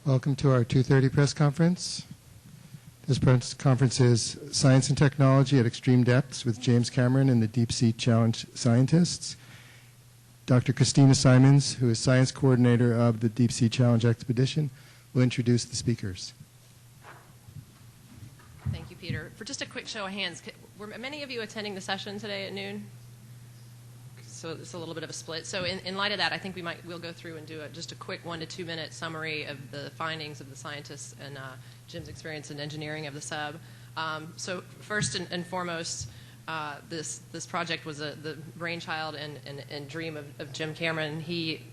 Welcome to our 2:30 press conference. This press conference is Science and Technology at Extreme Depths with James Cameron and the Deep Sea Challenge scientists. Dr. Christina Simons, who is Science Coordinator of the Deep Sea Challenge Expedition, will introduce the speakers. Thank you, Peter. For just a quick show of hands, were many of you attending the session today at noon? So it's a little bit of a split. So in light of that, I think we'll go through and do just a quick 1 to 2 minute summary of the findings of the scientists and Jim's experience in engineering of the sub. So first and foremost, this project was the brainchild and dream of Jim Cameron. He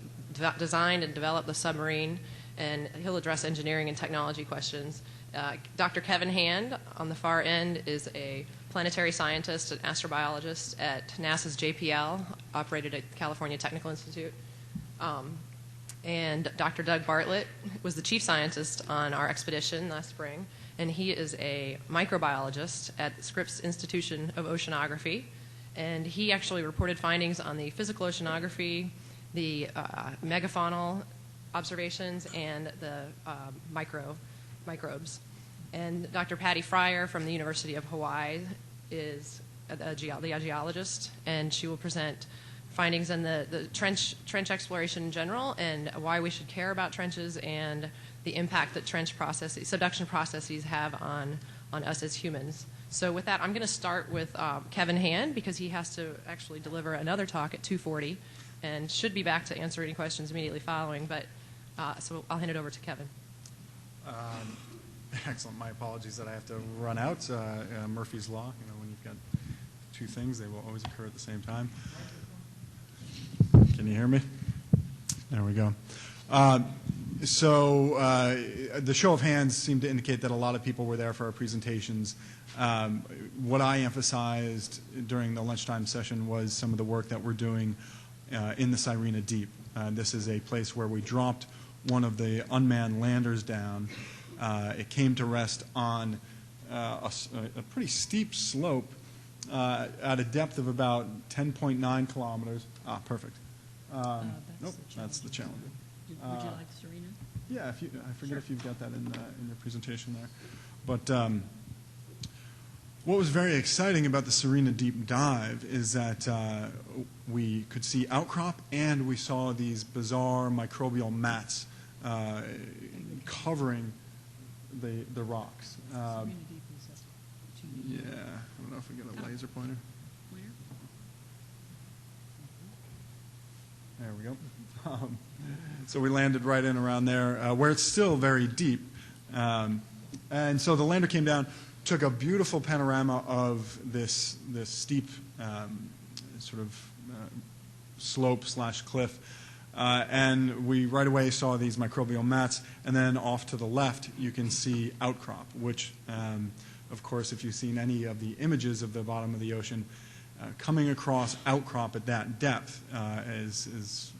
designed and developed the submarine, and he'll address engineering and technology questions. Dr. Kevin Hand on the far end is a planetary scientist and astrobiologist at NASA's JPL, operated at California Technical Institute. And Dr. Doug Bartlett was the chief scientist on our expedition last spring, and he is a microbiologist at Scripps Institution of Oceanography. And he actually reported findings on the physical oceanography, the megafaunal observations, and the microbes. And Dr. Patty Fryer from the University of Hawaii is the geologist, and she will present findings on the trench exploration in general and why we should care about trenches and the impact that subduction processes have on us as humans. So with that, I'm going to start with Kevin Hand, because he has to actually deliver another talk at 2:40 and should be back to answer any questions immediately following. But so I'll hand it over to Kevin. Excellent. My apologies that I have to run out. Murphy's Law, when you've got two things, they will always occur at the same time. Can you hear me? There we go. So the show of hands seemed to indicate that a lot of people were there for our presentations. What I emphasized during the lunchtime session was some of the work that we're doing in the Sirena Deep. This is a place where we dropped one of the unmanned landers down. It came to rest on a pretty steep slope at a depth of about 10.9 kilometers. Ah, perfect. Nope, that's the challenge. Would you like Serena? Yeah, I forget if you've got that in your presentation there. But what was very exciting about the Serena Deep Dive is that we could see outcrop, and we saw these bizarre microbial mats covering the rocks. Serena Deep is that's what you need. Yeah, I don't know if we get a laser pointer. Where? There we go. So we landed right in around there, where it's still very deep. And so the lander came down, took a beautiful panorama of this steep sort of slope/cliff. And we right away saw these microbial mats, and then off to the left you can see outcrop, which, of course, if you've seen any of the images of the bottom of the ocean, coming across outcrop at that depth is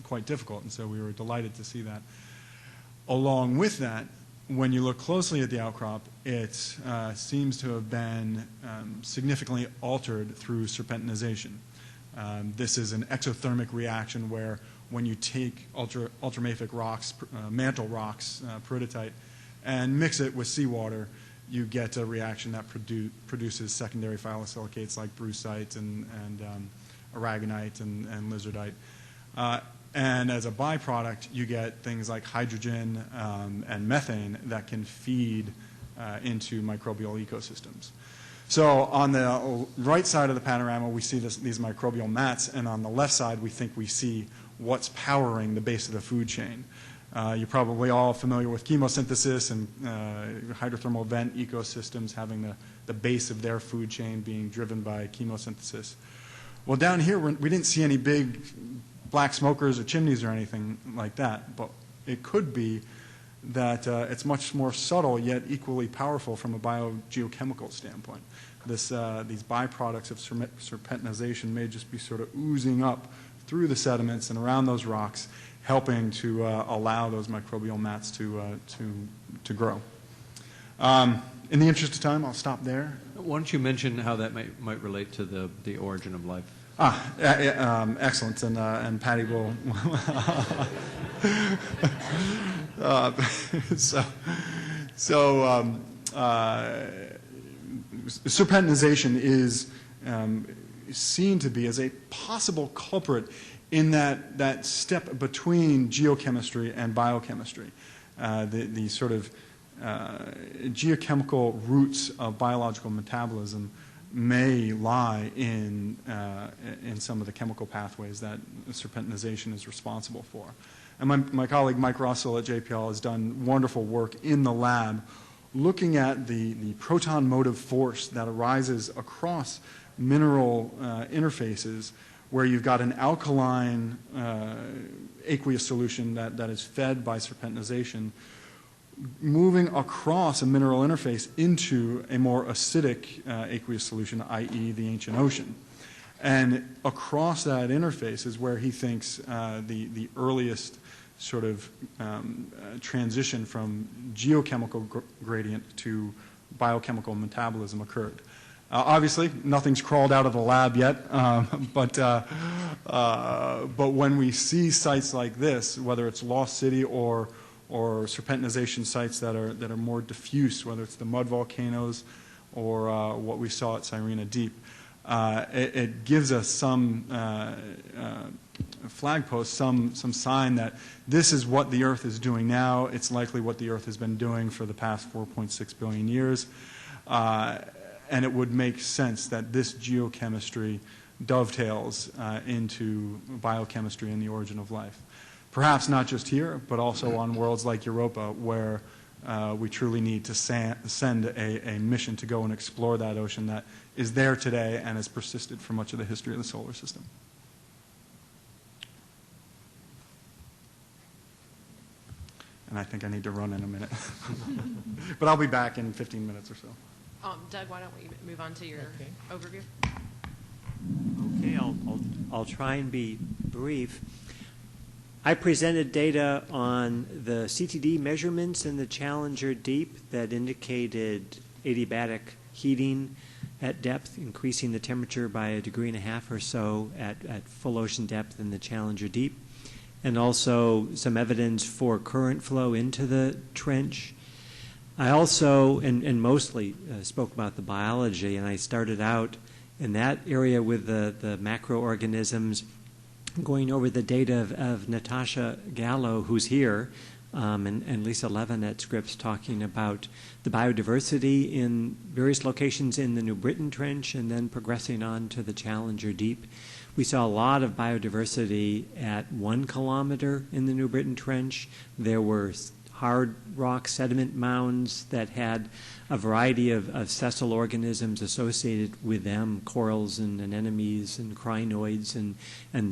quite difficult, and so we were delighted to see that. Along with that, when you look closely at the outcrop, it seems to have been significantly altered through serpentinization. This is an exothermic reaction where when you take ultramafic rocks, mantle rocks, peridotite, and mix it with seawater, you get a reaction that produces secondary phyllosilicates like brucite and aragonite and lizardite. And as a byproduct, you get things like hydrogen and methane that can feed into microbial ecosystems. So on the right side of the panorama, we see these microbial mats, and on the left side, we think we see what's powering the base of the food chain. You're probably all familiar with chemosynthesis and hydrothermal vent ecosystems having the base of their food chain being driven by chemosynthesis. Well, down here, we didn't see any big black smokers or chimneys or anything like that, but it could be that it's much more subtle yet equally powerful from a biogeochemical standpoint. These byproducts of serpentinization may just be sort of oozing up through the sediments and around those rocks, helping to allow those microbial mats to grow. In the interest of time, I'll stop there. Why don't you mention how that might relate to the origin of life? Excellent, and Patty will. Serpentinization is seen to be as a possible culprit in that step between geochemistry and biochemistry. The sort of geochemical roots of biological metabolism may lie in some of the chemical pathways that serpentinization is responsible for. And my colleague Mike Russell at JPL has done wonderful work in the lab looking at the proton motive force that arises across mineral interfaces where you've got an alkaline aqueous solution that is fed by serpentinization moving across a mineral interface into a more acidic aqueous solution, i.e. the ancient ocean. And across that interface is where he thinks the earliest sort of transition from geochemical gradient to biochemical metabolism occurred. Obviously, nothing's crawled out of the lab yet, but when we see sites like this, whether it's Lost City or serpentinization sites that are more diffuse, whether it's the mud volcanoes or what we saw at Sirena Deep, it gives us some flagposts, some sign that this is what the Earth is doing now. It's likely what the Earth has been doing for the past 4.6 billion years. And it would make sense that this geochemistry dovetails into biochemistry and the origin of life. Perhaps not just here, but also on worlds like Europa, where we truly need to send a mission to go and explore that ocean that is there today and has persisted for much of the history of the solar system. And I think I need to run in a minute. But I'll be back in 15 minutes or so. Doug, why don't we move on to your overview? Okay, I'll try and be brief. I presented data on the CTD measurements in the Challenger Deep that indicated adiabatic heating at depth, increasing the temperature by 1.5 degrees or so at full ocean depth in the Challenger Deep, and also some evidence for current flow into the trench. I also, and mostly, spoke about the biology, and I started out in that area with the macroorganisms, going over the data of Natasha Gallo, who's here, and Lisa Levin at Scripps, talking about the biodiversity in various locations in the New Britain Trench, and then progressing on to the Challenger Deep. We saw a lot of biodiversity at 1 kilometer in the New Britain Trench. There were hard rock sediment mounds that had a variety of sessile organisms associated with them, corals and anemones and crinoids and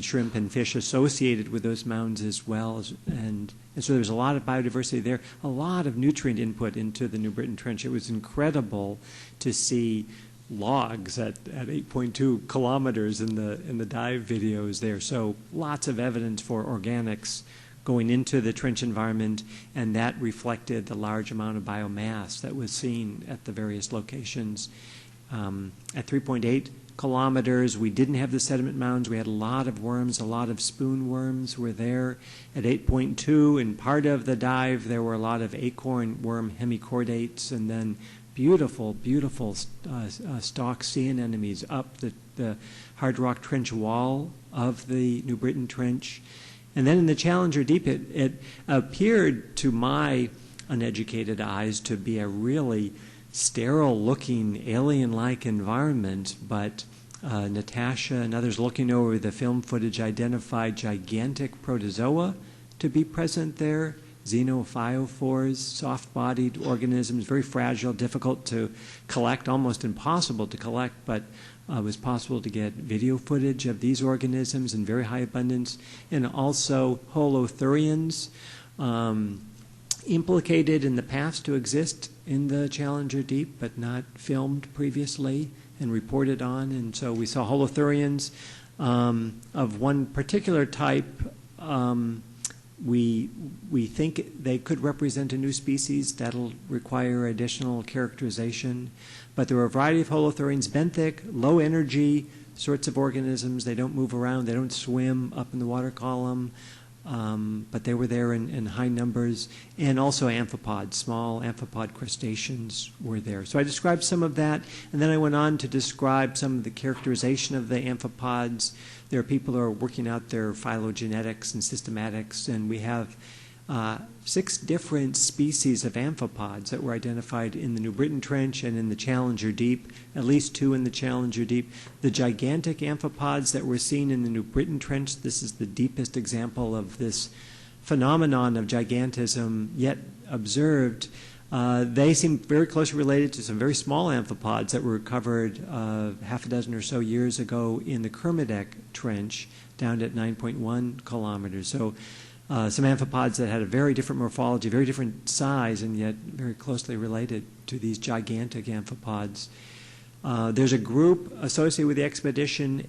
shrimp and fish associated with those mounds as well. And so there's a lot of biodiversity there, a lot of nutrient input into the New Britain Trench. It was incredible to see logs at 8.2 kilometers in the dive videos there. So lots of evidence for organics going into the trench environment, and that reflected the large amount of biomass that was seen at the various locations. At 3.8 kilometers, we didn't have the sediment mounds. We had a lot of worms, a lot of spoon worms were there. At 8.2, in part of the dive, there were a lot of acorn worm hemichordates, and then beautiful, beautiful stalk sea anemones up the hard rock trench wall of the New Britain Trench. And then in the Challenger Deep, it appeared to my uneducated eyes to be a really sterile-looking, alien-like environment, but Natasha and others looking over the film footage identified gigantic protozoa to be present there, xenophyophores, soft-bodied organisms, very fragile, difficult to collect, almost impossible to collect, but it was possible to get video footage of these organisms in very high abundance, and also holothurians implicated in the past to exist in the Challenger Deep, but not filmed previously and reported on. And so we saw holothurians of one particular type. We think they could represent a new species. That'll require additional characterization. But there were a variety of holothurians, benthic, low energy, sorts of organisms. They don't move around. They don't swim up in the water column. But they were there in high numbers, and also amphipods, small amphipod crustaceans were there. So I described some of that, and then I went on to describe some of the characterization of the amphipods. There are people who are working out their phylogenetics and systematics, and we have 6 different species of amphipods that were identified in the New Britain Trench and in the Challenger Deep, at least 2 in the Challenger Deep. The gigantic amphipods that were seen in the New Britain Trench, this is the deepest example of this phenomenon of gigantism yet observed. They seem very closely related to some very small amphipods that were recovered half a dozen or so years ago in the Kermadec Trench down at 9.1 kilometers. So some amphipods that had a very different morphology, very different size, and yet very closely related to these gigantic amphipods. There's a group associated with the expedition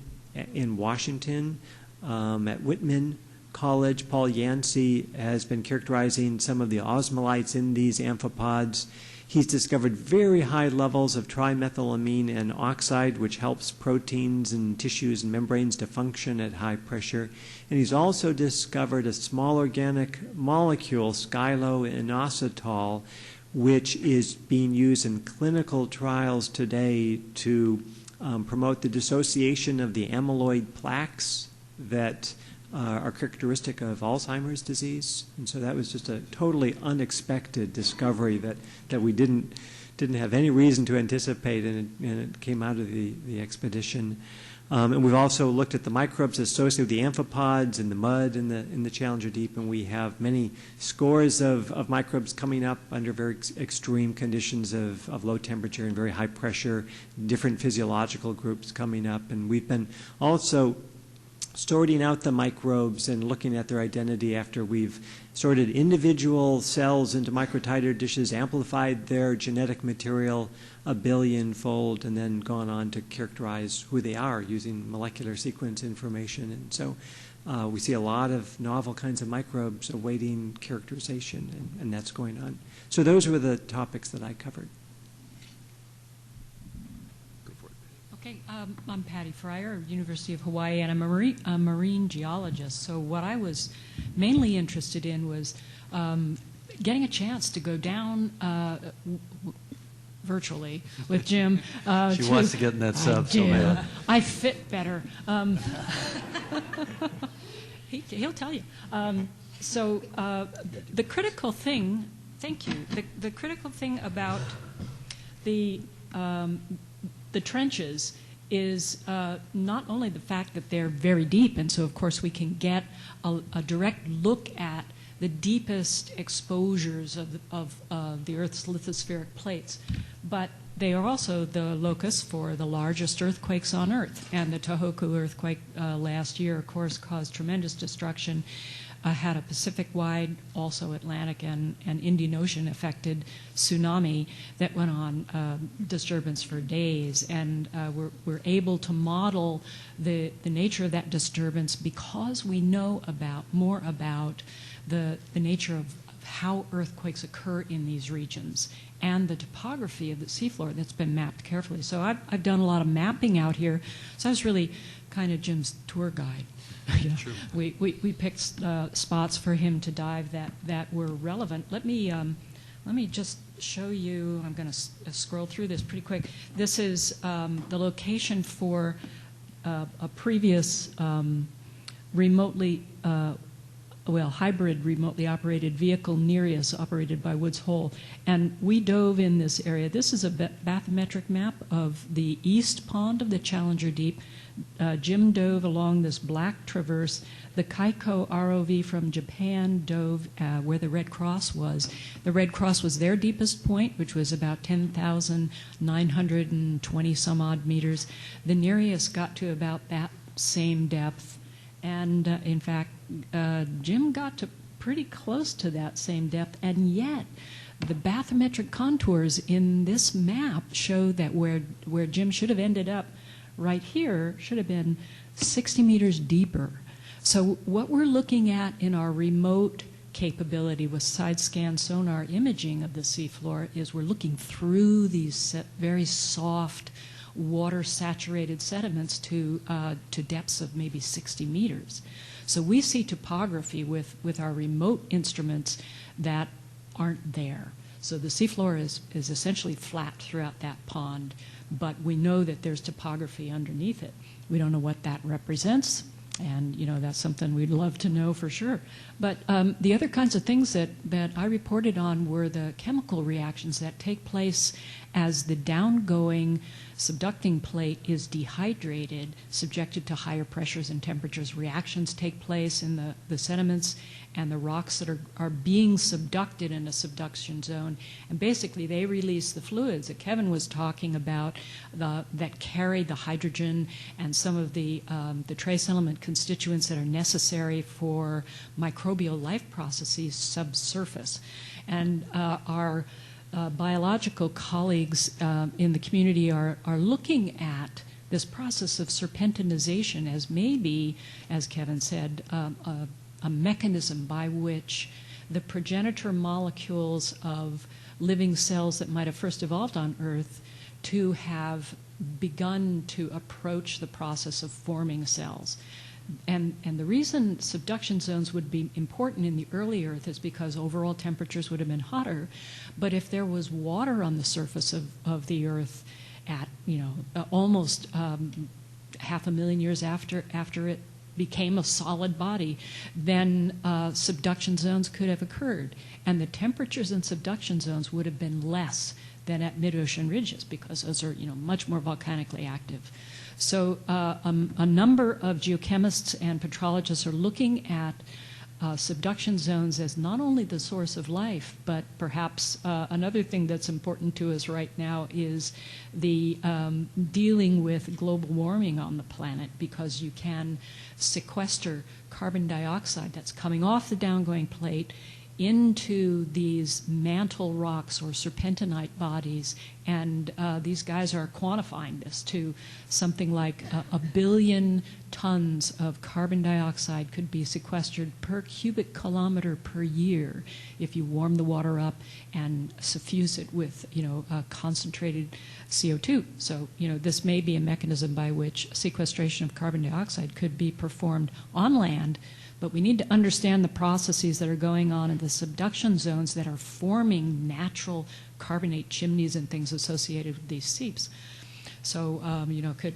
in Washington at Whitman College. Paul Yancey has been characterizing some of the osmolytes in these amphipods. He's discovered very high levels of trimethylamine and oxide, which helps proteins and tissues and membranes to function at high pressure. And he's also discovered a small organic molecule, skyloinositol, which is being used in clinical trials today to promote the dissociation of the amyloid plaques that are characteristic of Alzheimer's disease. And so that was just a totally unexpected discovery that we didn't have any reason to anticipate, and it came out of the expedition. And we've also looked at the microbes associated with the amphipods and the mud in the Challenger Deep, and we have many scores of microbes coming up under very extreme conditions of low temperature and very high pressure, different physiological groups coming up. And we've been also sorting out the microbes and looking at their identity after we've sorted individual cells into microtiter dishes, amplified their genetic material 1 billion-fold, and then gone on to characterize who they are using molecular sequence information. And so we see a lot of novel kinds of microbes awaiting characterization, and that's going on. So those were the topics that I covered. Okay, I'm Patty Fryer, University of Hawaii, and I'm a marine geologist. So what I was mainly interested in was getting a chance to go down virtually with Jim. She wants to get in that sub so bad. I fit better. He'll tell you. So the critical thing, thank you, the critical thing about the trenches is not only the fact that they're very deep, and so of course we can get a direct look at the deepest exposures of the Earth's lithospheric plates, but they are also the locus for the largest earthquakes on Earth. And the Tohoku earthquake last year, of course, caused tremendous destruction. Had a Pacific-wide, also Atlantic and Indian Ocean affected tsunami that went on disturbance for days, and we're able to model the nature of that disturbance because we know more about the nature of how earthquakes occur in these regions and the topography of the seafloor that's been mapped carefully. So I've done a lot of mapping out here, so I was really kind of Jim's tour guide. You know, sure. We picked spots for him to dive that were relevant. Let me just show you. I'm going to scroll through this pretty quick. This is the location for a previous hybrid remotely operated vehicle, Nereus, operated by Woods Hole. And we dove in this area. This is a bathymetric map of the east pond of the Challenger Deep. Jim dove along this black traverse. The Kaiko ROV from Japan dove where the Red Cross was. The Red Cross was their deepest point, which was about 10,920 some odd meters. The Nereus got to about that same depth. And in fact, Jim got to pretty close to that same depth, and yet the bathymetric contours in this map show that where Jim should have ended up right here should have been 60 meters deeper. So what we're looking at in our remote capability with side-scan sonar imaging of the seafloor is we're looking through these very soft water-saturated sediments to depths of maybe 60 meters. So we see topography with our remote instruments that aren't there. So the seafloor is essentially flat throughout that pond, but we know that there's topography underneath it. We don't know what that represents, and that's something we'd love to know for sure. But the other kinds of things that I reported on were the chemical reactions that take place as the downgoing subducting plate is dehydrated, subjected to higher pressures and temperatures. Reactions take place in the sediments and the rocks that are being subducted in a subduction zone. And basically they release the fluids that Kevin was talking about that carry the hydrogen and some of the trace element constituents that are necessary for microbial life processes subsurface. And our biological colleagues in the community are looking at this process of serpentinization as maybe, as Kevin said, a mechanism by which the progenitor molecules of living cells that might have first evolved on Earth to have begun to approach the process of forming cells. And the reason subduction zones would be important in the early Earth is because overall temperatures would have been hotter. But if there was water on the surface of the Earth at almost 500,000 years after it became a solid body, then subduction zones could have occurred. And the temperatures in subduction zones would have been less than at mid-ocean ridges because those are much more volcanically active. So a number of geochemists and petrologists are looking at subduction zones as not only the source of life, but perhaps another thing that's important to us right now is the dealing with global warming on the planet, because you can sequester carbon dioxide that's coming off the downgoing plate into these mantle rocks or serpentinite bodies, and these guys are quantifying this to something like a billion tons of carbon dioxide could be sequestered per cubic kilometer per year if you warm the water up and suffuse it with concentrated CO2. So this may be a mechanism by which sequestration of carbon dioxide could be performed on land. But we need to understand the processes that are going on in the subduction zones that are forming natural carbonate chimneys and things associated with these seeps. So, could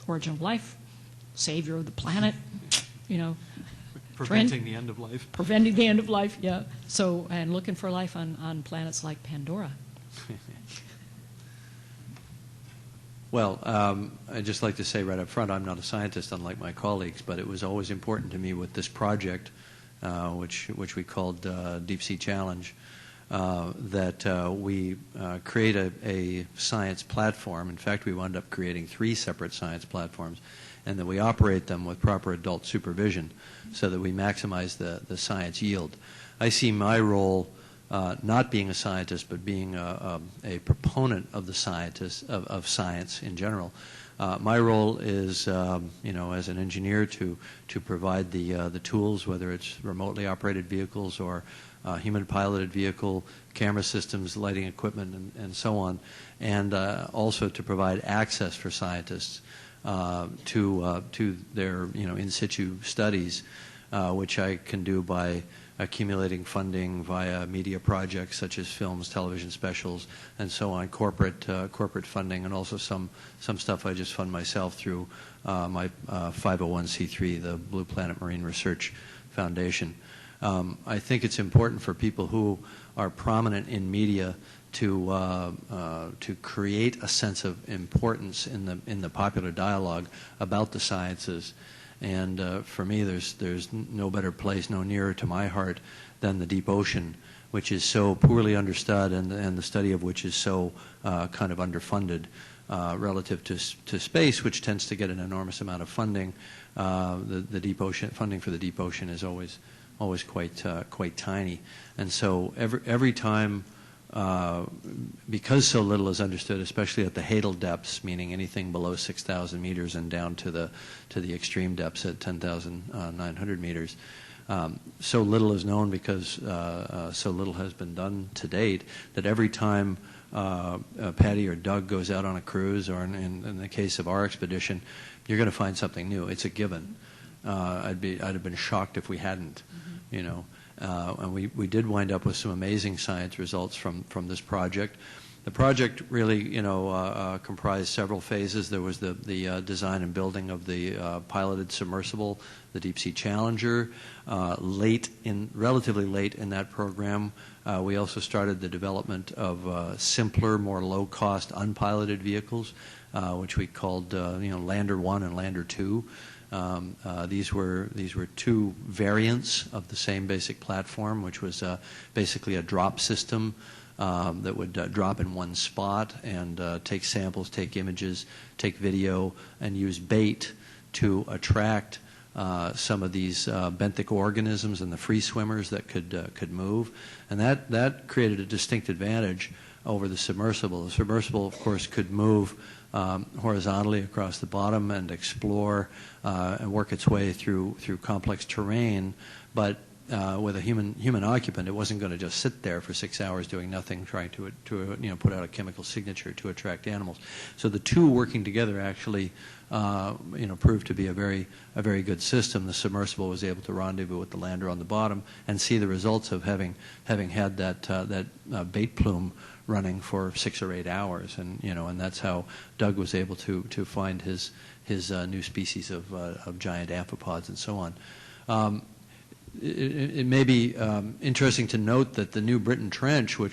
origin of life, savior of the planet, Preventing the end of life. Preventing the end of life, yeah. So, and looking for life on planets like Pandora. Well, I'd just like to say right up front, I'm not a scientist, unlike my colleagues, but it was always important to me with this project, which we called DEEPSEA Challenge, that we create a science platform. In fact, we wound up creating 3 separate science platforms, and that we operate them with proper adult supervision so that we maximize the science yield. I see my role not being a scientist, but being a proponent of the of science in general. My role is, as an engineer, to provide the tools, whether it's remotely operated vehicles or human-piloted vehicle, camera systems, lighting equipment, and so on, and also to provide access for scientists to their in situ studies, which I can do by accumulating funding via media projects such as films, television specials, and so on, corporate funding, and also some stuff I just fund myself through my 501c3, the Blue Planet Marine Research Foundation. I think it's important for people who are prominent in media to create a sense of importance in the popular dialogue about the sciences. And for me, there's no better place, no nearer to my heart than the deep ocean, which is so poorly understood, and the study of which is so kind of underfunded relative to space, which tends to get an enormous amount of funding. The deep ocean funding for the deep ocean is always quite tiny, and so every time. Because so little is understood, especially at the hadal depths, meaning anything below 6,000 meters and down to the extreme depths at 10,900 meters, so little is known because so little has been done to date, that every time Patty or Doug goes out on a cruise, or in the case of our expedition, you're going to find something new. It's a given. I'd have been shocked if we hadn't, you know. And we did wind up with some amazing science results from this project. The project really, you know, comprised several phases. There was the design and building of the piloted submersible, the DeepSea Challenger. Relatively late in that program, we also started the development of simpler, more low-cost, unpiloted vehicles, which we called, you know, Lander 1 and Lander 2. These were two variants of the same basic platform, which was basically a drop system that would drop in one spot and take samples, take images, take video, and use bait to attract some of these benthic organisms and the free swimmers that could move. And that created a distinct advantage over the submersible. The submersible, of course, could move horizontally across the bottom and explore and work its way through complex terrain, but with a human occupant, it wasn't going to just sit there for 6 hours doing nothing, trying to you know, put out a chemical signature to attract animals. So the two working together actually you know, proved to be a very good system. The submersible was able to rendezvous with the lander on the bottom and see the results of having had that bait plume running for 6 or 8 hours, and you know, and that's how Doug was able to find his new species of giant amphipods and so on. It may be interesting to note that the New Britain Trench, from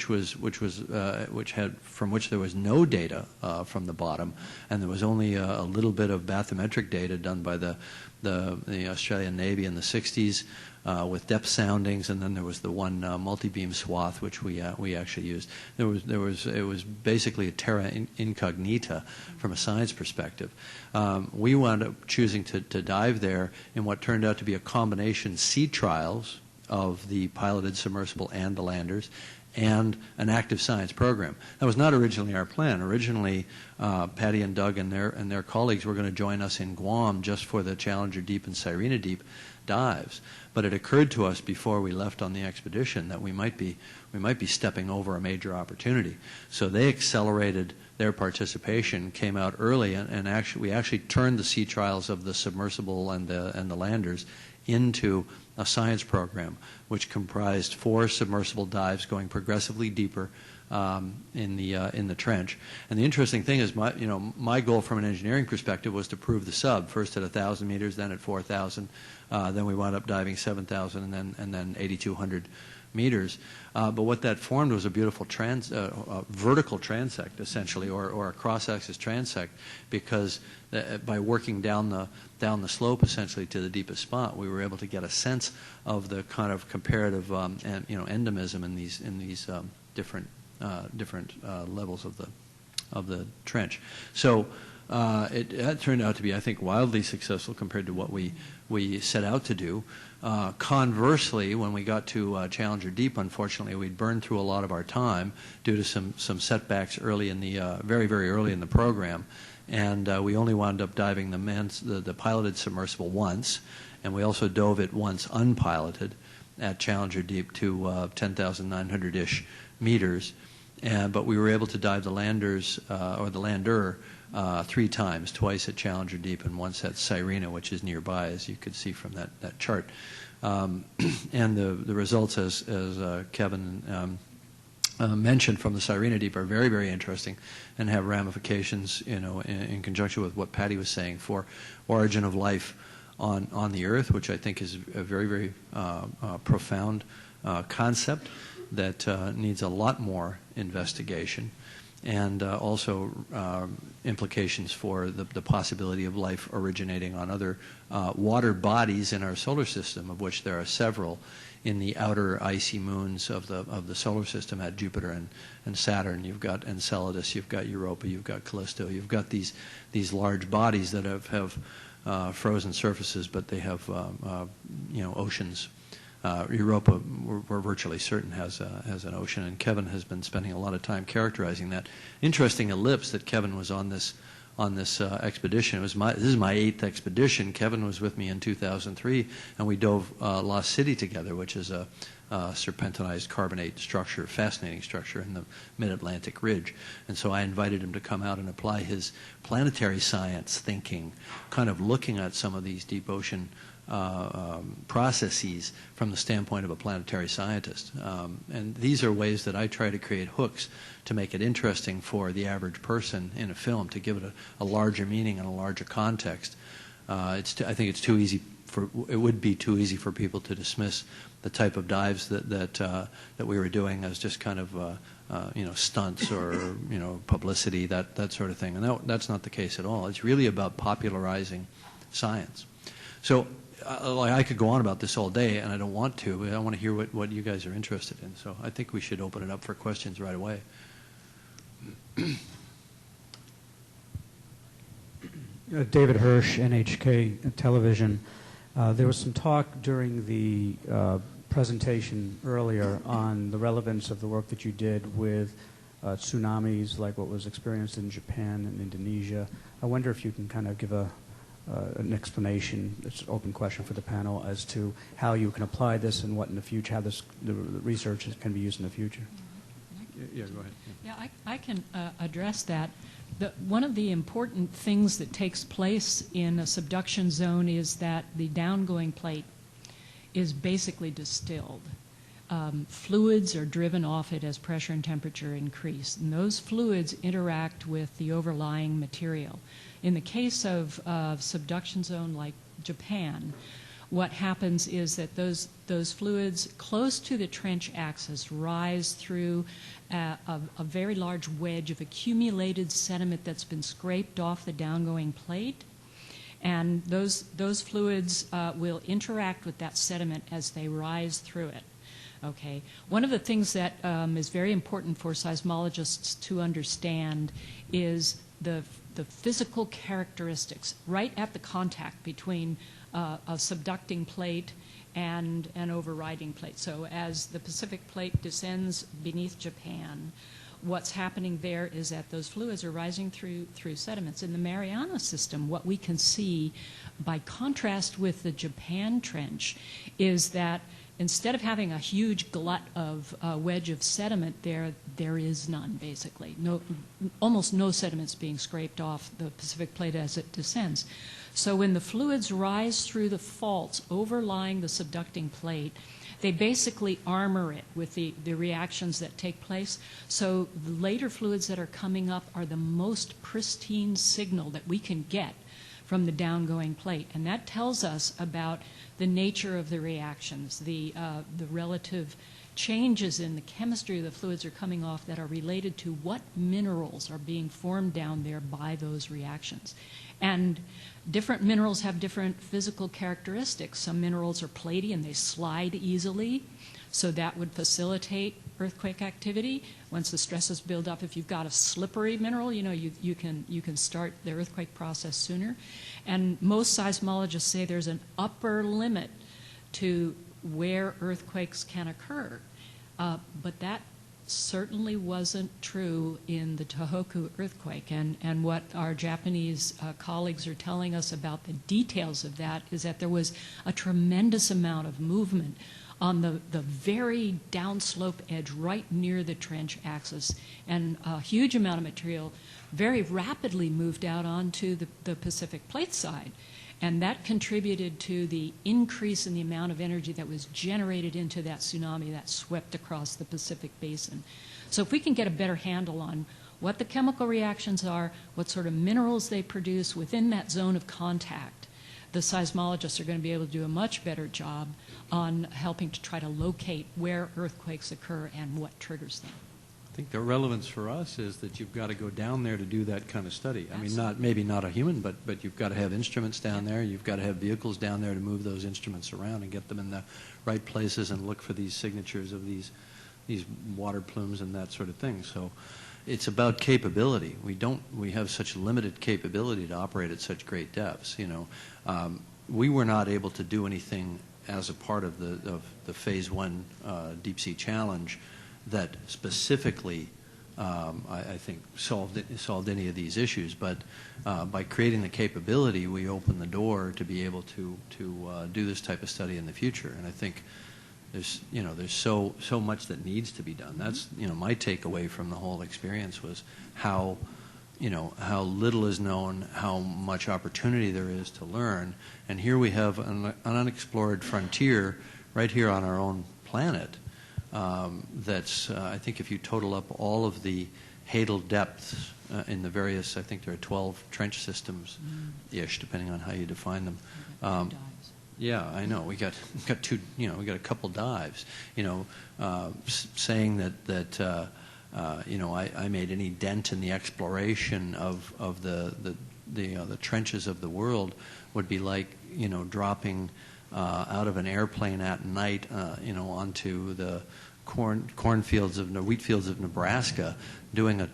which there was no data from the bottom, and there was only a little bit of bathymetric data done by the Australian Navy in the 60s with depth soundings, and then there was the one multi-beam swath which we actually used. It was basically a terra incognita from a science perspective. We wound up choosing to dive there in what turned out to be a combination sea trials of the piloted submersible and the landers, and an active science program. That was not originally our plan. Originally, Patty and Doug and their colleagues were going to join us in Guam just for the Challenger Deep and Sirena Deep dives. But it occurred to us before we left on the expedition that we might be stepping over a major opportunity. So they accelerated their participation, came out early, and we actually turned the sea trials of the submersible and the landers into a science program, which comprised 4 submersible dives going progressively deeper in the trench. And the interesting thing is, my goal from an engineering perspective was to prove the sub, first at 1,000 meters, then at 4,000, then we wound up diving 7,000, and then 8,200 meters. But what that formed was a beautiful vertical transect, essentially, or a cross-axis transect, because by working down the slope, essentially, to the deepest spot, we were able to get a sense of the kind of comparative endemism in these different levels of the trench. So it turned out to be, I think, wildly successful compared to what we set out to do. Conversely, when we got to Challenger Deep, unfortunately, we'd burned through a lot of our time due to some setbacks early in the very early in the program, and we only wound up diving the piloted submersible once, and we also dove it once unpiloted at Challenger Deep to 10,900-ish meters, but we were able to dive the landers or the lander 3 times, twice at Challenger Deep and once at Sirena, which is nearby, as you could see from that chart. And the results, as Kevin mentioned, from the Sirena Deep are very interesting and have ramifications, in conjunction with what Patty was saying for origin of life on the Earth, which I think is a very profound concept that needs a lot more investigation, and also implications for the possibility of life originating on other water bodies in our solar system, of which there are several in the outer icy moons of the solar system at Jupiter and Saturn. You've got Enceladus, you've got Europa, you've got Callisto, you've got these large bodies that have frozen surfaces, but they have oceans. Europa, we're virtually certain, has an ocean, and Kevin has been spending a lot of time characterizing that. Interesting ellipse that Kevin was on this on this expedition. This is my 8th expedition. Kevin was with me in 2003, and we dove Lost City together, which is a serpentinized carbonate structure, fascinating structure in the mid-Atlantic ridge. And so I invited him to come out and apply his planetary science thinking, kind of looking at some of these deep ocean processes from the standpoint of a planetary scientist. And these are ways that I try to create hooks to make it interesting for the average person in a film, to give it a larger meaning and a larger context. I think it's too easy it would be too easy for people to dismiss the type of dives that we were doing as just kind of stunts or publicity, that sort of thing. And that's not the case at all. It's really about popularizing science. So I could go on about this all day, and I don't want to, but I want to hear what you guys are interested in. So I think we should open it up for questions right away. David Hirsch, NHK Television. There was some talk during the presentation earlier on the relevance of the work that you did with tsunamis, like what was experienced in Japan and Indonesia. I wonder if you can kind of give an explanation, it's an open question for the panel, as to how you can apply this and what in the future, how the research can be used in the future. Yeah, go ahead. Yeah, I can address that. One of the important things that takes place in a subduction zone is that the downgoing plate is basically distilled. Fluids are driven off it as pressure and temperature increase, and those fluids interact with the overlying material. In the case of subduction zone like Japan, what happens is that those fluids close to the trench axis rise through a very large wedge of accumulated sediment that's been scraped off the downgoing plate, and those fluids will interact with that sediment as they rise through it. Okay. One of the things that is very important for seismologists to understand is the physical characteristics right at the contact between a subducting plate and an overriding plate. So as the Pacific plate descends beneath Japan, what's happening there is that those fluids are rising through sediments. In the Mariana system, what we can see, by contrast with the Japan trench, is that instead of having a huge glut of wedge of sediment there is none, basically. Almost no sediments being scraped off the Pacific plate as it descends. So when the fluids rise through the faults overlying the subducting plate, they basically armor it with the reactions that take place. So the later fluids that are coming up are the most pristine signal that we can get from the downgoing plate. And that tells us about the nature of the reactions, the relative changes in the chemistry of the fluids are coming off that are related to what minerals are being formed down there by those reactions. And different minerals have different physical characteristics. Some minerals are platy and they slide easily, so that would facilitate earthquake activity. Once the stresses build up, if you've got a slippery mineral, you can start the earthquake process sooner. And most seismologists say there's an upper limit to where earthquakes can occur. But that certainly wasn't true in the Tohoku earthquake. And what our Japanese colleagues are telling us about the details of that is that there was a tremendous amount of movement on the very downslope edge right near the trench axis, and a huge amount of material very rapidly moved out onto the Pacific plate side. And that contributed to the increase in the amount of energy that was generated into that tsunami that swept across the Pacific basin. So if we can get a better handle on what the chemical reactions are, what sort of minerals they produce within that zone of contact, the seismologists are going to be able to do a much better job on helping to try to locate where earthquakes occur and what triggers them. I think the relevance for us is that you've got to go down there to do that kind of study. I Absolutely. mean, maybe not a human, but you've got to have instruments down there. You've got to have vehicles down there to move those instruments around and get them in the right places and look for these signatures of these water plumes and that sort of thing. So it's about capability. We have such limited capability to operate at such great depths. We were not able to do anything as a part of the Phase 1 Deep Sea Challenge that specifically I think, solved any of these issues. But by creating the capability, we open the door to be able to do this type of study in the future. And I think there's so much that needs to be done. That's my takeaway from the whole experience was how little is known, how much opportunity there is to learn. And here we have an unexplored frontier right here on our own planet. That's, I think if you total up all of the hadal depths in the various, I think there are 12 trench systems-ish, depending on how you define them. Yeah, I know. We got two. We got a couple dives. Saying that I made any dent in the exploration of the trenches of the world would be like dropping out of an airplane at night onto the wheat fields of Nebraska, doing a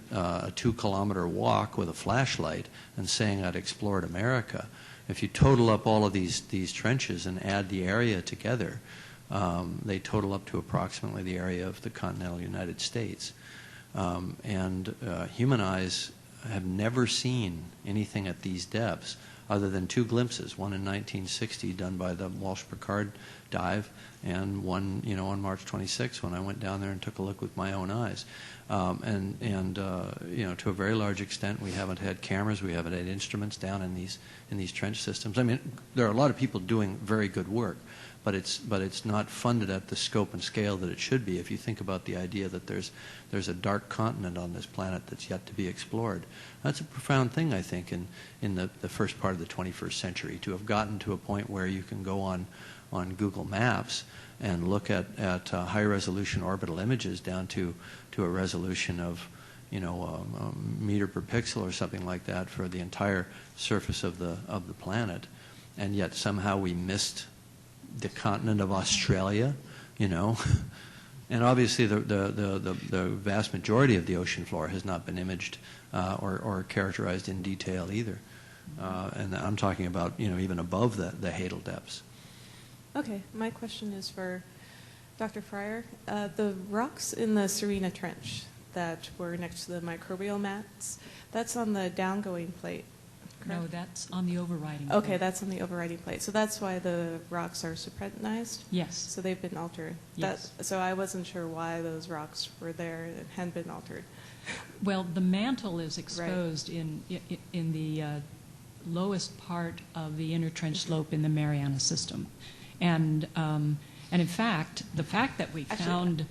2-kilometer walk with a flashlight and saying I'd explored America. If you total up all of these trenches and add the area together, they total up to approximately the area of the continental United States. And human eyes have never seen anything at these depths other than 2 glimpses, one in 1960 done by the Walsh-Picard dive, and one on March 26 when I went down there and took a look with my own eyes. To a very large extent, we haven't had cameras, we haven't had instruments down in these trench systems. I mean, there are a lot of people doing very good work, but it's not funded at the scope and scale that it should be. If you think about the idea that there's a dark continent on this planet that's yet to be explored, that's a profound thing, I think, in the first part of the 21st century, to have gotten to a point where you can go on Google Maps and look at high-resolution orbital images down to a resolution of a meter per pixel or something like that for the entire surface of the planet, and yet somehow we missed the continent of Australia, and obviously the vast majority of the ocean floor has not been imaged or characterized in detail either, and I'm talking about even above the hadal depths. Okay, my question is for Dr. Fryer. The rocks in the Serena Trench that were next to the microbial mats, that's on the downgoing plate, correct? No, that's on the overriding Okay, plate. that's on the overriding plate. So that's why the rocks are serpentinized? Yes. So they've been altered? Yes. So I wasn't sure why those rocks were there and hadn't been altered. Well, the mantle is exposed in the lowest part of the inner trench slope in the Mariana system. And in fact, the fact that we found...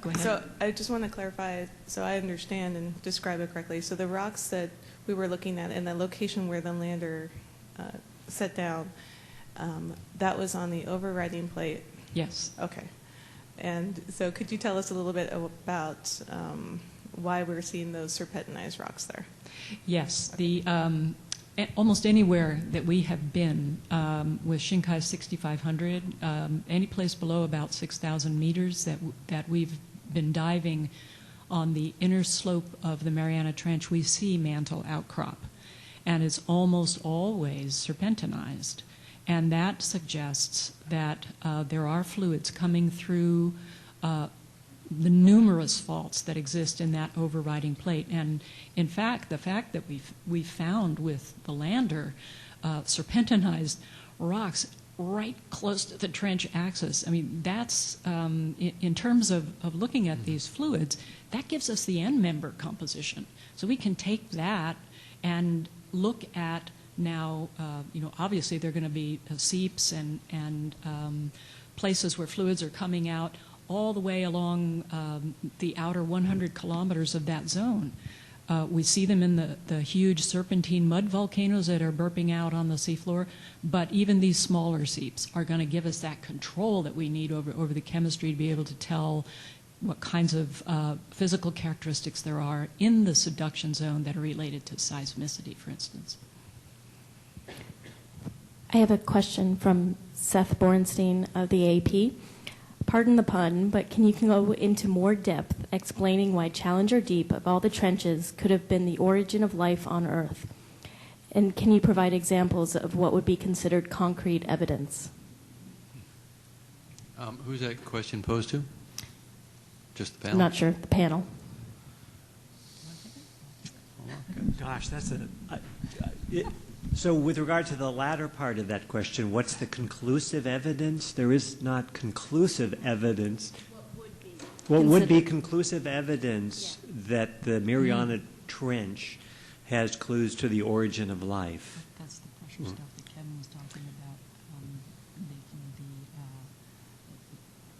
Go ahead. So I just want to clarify, so I understand and describe it correctly. So the rocks that we were looking at in the location where the lander set down, that was on the overriding plate? Yes. Okay. And so could you tell us a little bit about why we're seeing those serpentinized rocks there? Yes. Almost anywhere that we have been with Shinkai 6500, any place below about 6,000 meters that we've been diving on the inner slope of the Mariana Trench, we see mantle outcrop. And it's almost always serpentinized. And that suggests that there are fluids coming through the numerous faults that exist in that overriding plate. And in fact, the fact that we found with the lander serpentinized rocks right close to the trench axis, I mean, that's, in terms of looking at these fluids, that gives us the end member composition. So we can take that and look at now, obviously there are going to be seeps and places where fluids are coming out all the way along the outer 100 kilometers of that zone. We see them in the huge serpentine mud volcanoes that are burping out on the seafloor, but even these smaller seeps are going to give us that control that we need over the chemistry to be able to tell what kinds of physical characteristics there are in the subduction zone that are related to seismicity, for instance. I have a question from Seth Borenstein of the AP. Pardon the pun, but can you go into more depth explaining why Challenger Deep, of all the trenches, could have been the origin of life on Earth? And can you provide examples of what would be considered concrete evidence? Who's that question posed to? Just the panel? I'm not sure. The panel. gosh, that's so with regard to the latter part of that question, what's the conclusive evidence? There is not conclusive evidence. What would be conclusive evidence that the Mariana Trench has clues to the origin of life? That's the pressure stuff that Kevin was talking about,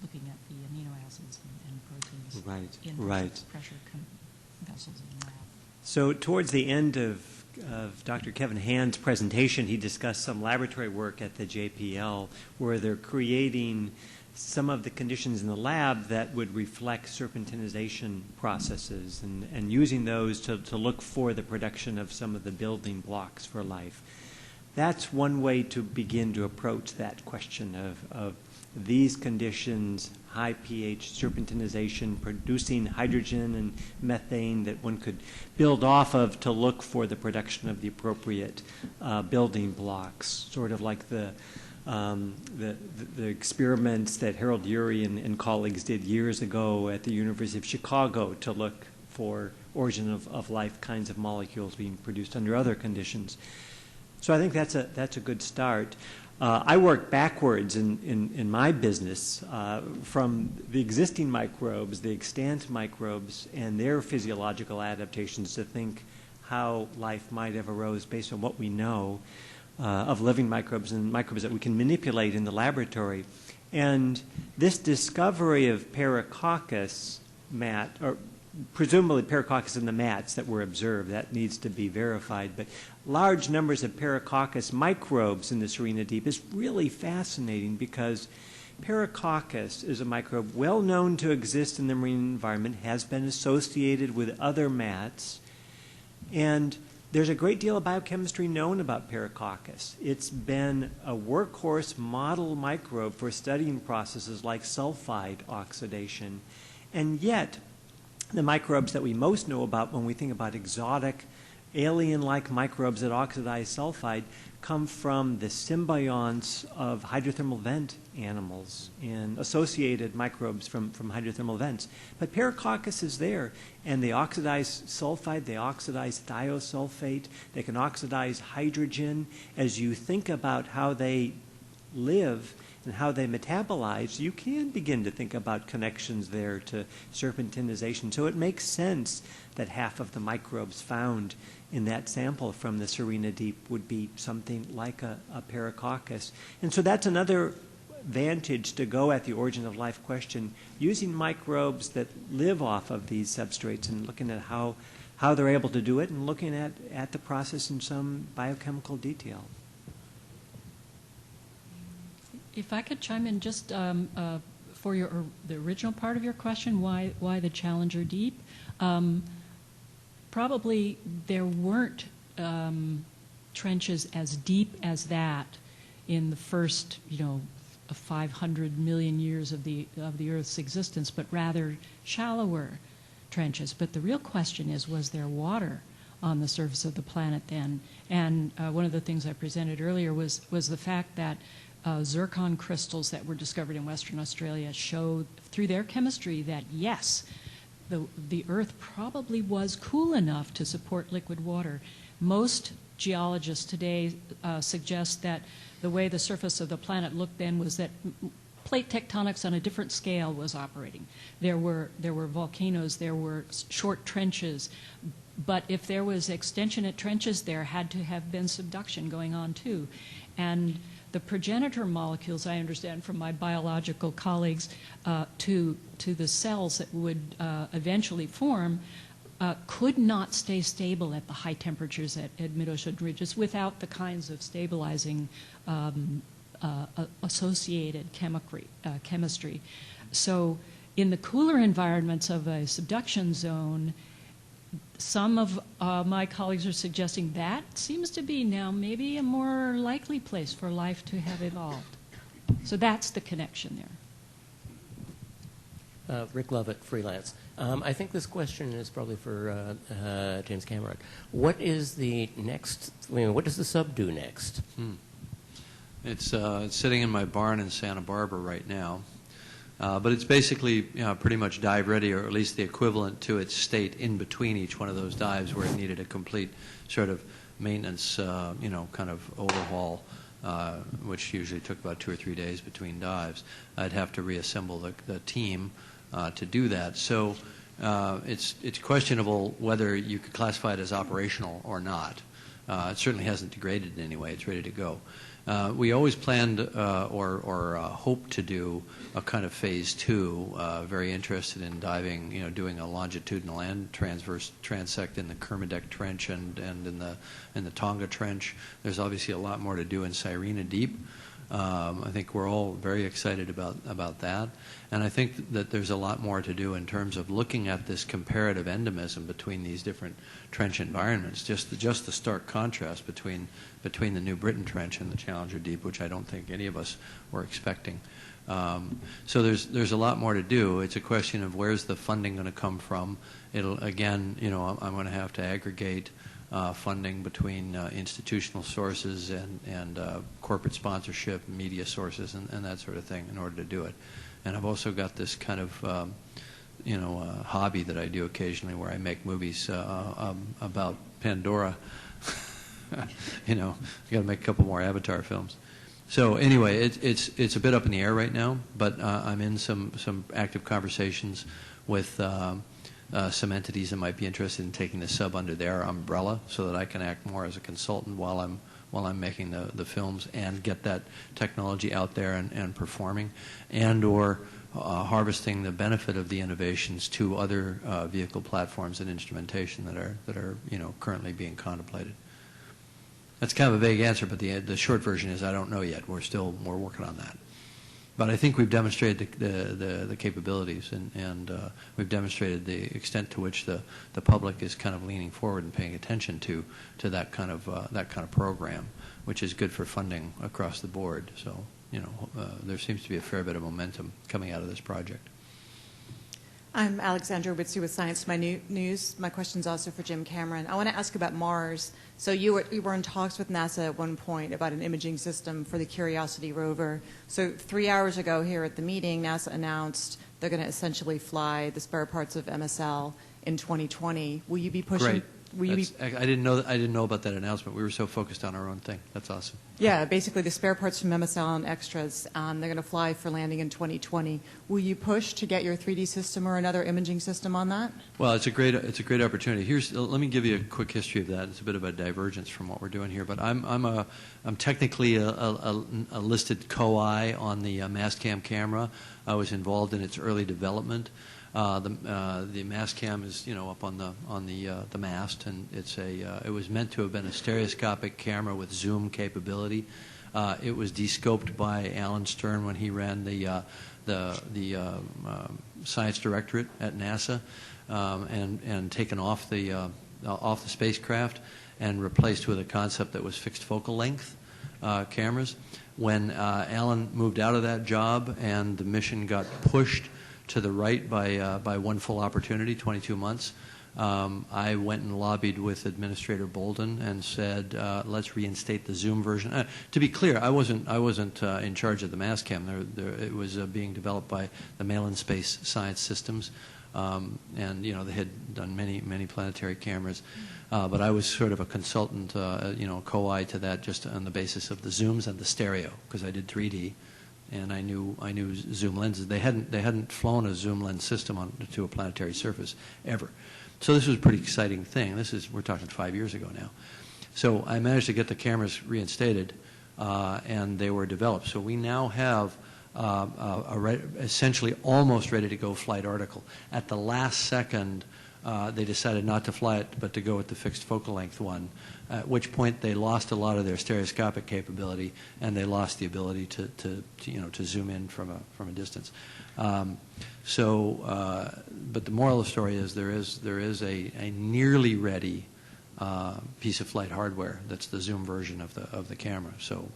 looking at the amino acids and proteins in pressure vessels in the lab. So towards the end of Dr. Kevin Hand's presentation, he discussed some laboratory work at the JPL where they're creating some of the conditions in the lab that would reflect serpentinization processes and using those to look for the production of some of the building blocks for life. That's one way to begin to approach that question of these conditions, high pH serpentinization, producing hydrogen and methane that one could build off of to look for the production of the appropriate building blocks, sort of like the experiments that Harold Urey and colleagues did years ago at the University of Chicago to look for origin of life kinds of molecules being produced under other conditions. So I think that's a good start. I work backwards in my business from the existing microbes, the extant microbes, and their physiological adaptations to think how life might have arose based on what we know of living microbes and microbes that we can manipulate in the laboratory. And this discovery of Paracoccus mat, or presumably Paracoccus in the mats that were observed, that needs to be verified, but large numbers of Paracoccus microbes in the Serena Deep is really fascinating because Paracoccus is a microbe well known to exist in the marine environment, has been associated with other mats, and there's a great deal of biochemistry known about Paracoccus. It's been a workhorse model microbe for studying processes like sulfide oxidation, and yet the microbes that we most know about when we think about exotic, alien-like microbes that oxidize sulfide come from the symbionts of hydrothermal vent animals and associated microbes from hydrothermal vents. But Paracoccus is there, and they oxidize sulfide, they oxidize thiosulfate, they can oxidize hydrogen. As you think about how they live and how they metabolize, you can begin to think about connections there to serpentinization. So it makes sense that half of the microbes found in that sample from the Serena Deep would be something like a Paracoccus. And so that's another vantage to go at the origin of life question, using microbes that live off of these substrates and looking at how they're able to do it and looking at the process in some biochemical detail. If I could chime in just for the original part of your question, why the Challenger Deep? Probably there weren't trenches as deep as that in the first, 500 million years of the Earth's existence, but rather shallower trenches. But the real question is, was there water on the surface of the planet then? And one of the things I presented earlier was the fact that zircon crystals that were discovered in Western Australia showed through their chemistry that yes, the Earth probably was cool enough to support liquid water. Most geologists today suggest that the way the surface of the planet looked then was that plate tectonics on a different scale was operating. There were volcanoes, there were short trenches, but if there was extension at trenches, there had to have been subduction going on too. And the progenitor molecules, I understand from my biological colleagues, to the cells that would eventually form, could not stay stable at the high temperatures at mid-ocean ridges without the kinds of stabilizing associated chemistry. So in the cooler environments of a subduction zone, some of my colleagues are suggesting that seems to be now maybe a more likely place for life to have evolved. So that's the connection there. Rick Lovett, freelance. I think this question is probably for James Cameron. What is the next? What does the sub do next? It's sitting in my barn in Santa Barbara right now. But it's basically pretty much dive ready, or at least the equivalent to its state in between each one of those dives where it needed a complete sort of maintenance, kind of overhaul, which usually took about 2 or 3 days between dives. I'd have to reassemble the team to do that. So it's questionable whether you could classify it as operational or not. It certainly hasn't degraded in any way. It's ready to go. We always planned or hoped to do a kind of phase 2. Very interested in diving, doing a longitudinal and transverse transect in the Kermadec Trench and in the Tonga Trench. There's obviously a lot more to do in Sirena Deep. I think we're all very excited about that. And I think that there's a lot more to do in terms of looking at this comparative endemism between these different trench environments, just the stark contrast between the New Britain Trench and the Challenger Deep, which I don't think any of us were expecting. So there's a lot more to do. It's a question of where's the funding going to come from. It'll, again, I'm going to have to aggregate funding between institutional sources and corporate sponsorship, media sources, and that sort of thing in order to do it. And I've also got this kind of, hobby that I do occasionally where I make movies about Pandora. You got to make a couple more Avatar films. So anyway, it's a bit up in the air right now, but I'm in some active conversations with some entities that might be interested in taking the sub under their umbrella so that I can act more as a consultant while I'm making the films and get that technology out there and performing, and or harvesting the benefit of the innovations to other vehicle platforms and instrumentation that are currently being contemplated. That's kind of a vague answer, but the short version is I don't know yet. We're working on that. But I think we've demonstrated the capabilities, and we've demonstrated the extent to which the public is kind of leaning forward and paying attention to that kind of program, which is good for funding across the board. So there seems to be a fair bit of momentum coming out of this project. I'm Alexandra Witsu with Science My News. My question's also for Jim Cameron. I want to ask about Mars. So you were in talks with NASA at one point about an imaging system for the Curiosity rover. So 3 hours ago here at the meeting, NASA announced they're going to essentially fly the spare parts of MSL in 2020. Will you be pushing? Great. I didn't know about that announcement. We were so focused on our own thing. That's awesome. Yeah, basically the spare parts from MSL and extras, they're going to fly for landing in 2020. Will you push to get your 3D system or another imaging system on that? Well, it's a great opportunity. Let me give you a quick history of that. It's a bit of a divergence from what we're doing here, but I'm technically a listed co-I on the Mastcam camera. I was involved in its early development. The Mastcam is up on the mast, and it was meant to have been a stereoscopic camera with zoom capability. It was descoped by Alan Stern when he ran the science directorate at NASA, and taken off the spacecraft and replaced with a concept that was fixed focal length cameras. When Alan moved out of that job and the mission got pushed to the right by one full opportunity, 22 months, I went and lobbied with Administrator Bolden and said, let's reinstate the Zoom version. To be clear, I wasn't in charge of the Mastcam. It was being developed by the Malin Space Science Systems, and they had done many planetary cameras. But I was sort of a consultant, co-I to that, just on the basis of the zooms and the stereo, because I did 3D. And I knew zoom lenses. They hadn't flown a zoom lens system to a planetary surface ever. So this was a pretty exciting thing. We're talking 5 years ago now. So I managed to get the cameras reinstated, and they were developed. So we now have essentially almost ready to go flight article. At the last second, they decided not to fly it, but to go with the fixed focal length one, at which point they lost a lot of their stereoscopic capability, and they lost the ability to zoom in from a distance. But the moral of the story is there is a nearly ready piece of flight hardware that's the zoom version of the camera. So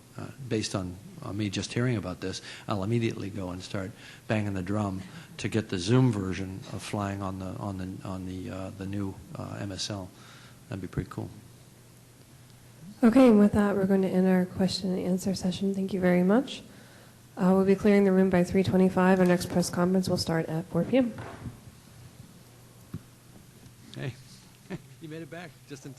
based on me just hearing about this, I'll immediately go and start banging the drum to get the zoom version of flying on the new MSL. That'd be pretty cool. Okay, and with that, we're going to end our question and answer session. Thank you very much. We'll be clearing the room by 3:25. Our next press conference will start at 4 p.m. Hey, you made it back just in time.